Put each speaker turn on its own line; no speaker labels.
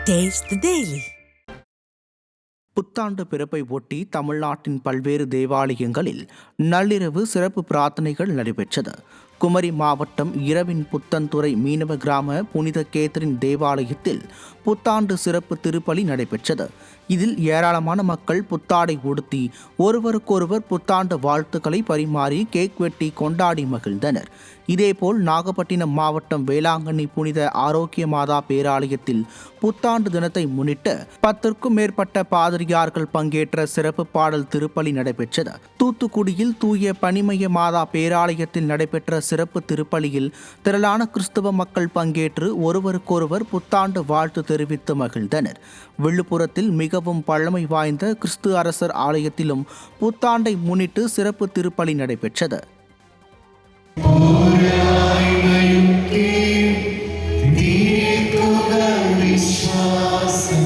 Taste the Daily.
புத்தாண்டு பிறப்பை ஒட்டி தமிழ்நாட்டின் பல்வேறு தேவாலயங்களில் நள்ளிரவு சிறப்பு பிரார்த்தனைகள் நடைபெற்றது. குமரி மாவட்டம் இரவின் புத்தன்துறை மீனவ கிராம புனித கேத்தரின் தேவாலயத்தில் புத்தாண்டு சிறப்பு திருப்பலி நடைபெற்றது. இதில் ஏராளமான மக்கள் புத்தாடை உடுத்தி ஒருவருக்கொருவர் புத்தாண்டு வாழ்த்துக்களை பரிமாறி கேக் வெட்டி கொண்டாடி மகிழ்ந்தனர். இதேபோல் நாகப்பட்டினம் மாவட்டம் வேளாங்கண்ணி புனித ஆரோக்கிய மாதா பேராலயத்தில் புத்தாண்டு தினத்தை முன்னிட்டு 10க்கும் மேற்பட்ட பாதிரியார்கள் பங்கேற்ற சிறப்பு பாடல் திருப்பலி நடைபெற்றது. தூத்துக்குடியில் தூய பனிமய மாதா பேராலயத்தில் நடைபெற்ற சிறப்பு திருப்பலியில் திரளான கிறிஸ்தவ மக்கள் பங்கேற்று ஒருவருக்கொருவர் புத்தாண்டு வாழ்த்து தெரிவித்து மகிழ்ந்தனர். விழுப்புரத்தில் மிகவும் பழமை வாய்ந்த கிறிஸ்து அரசர் ஆலயத்திலும் புத்தாண்டை முன்னிட்டு சிறப்பு திருப்பலி நடைபெற்றது.
Viశ్వాసం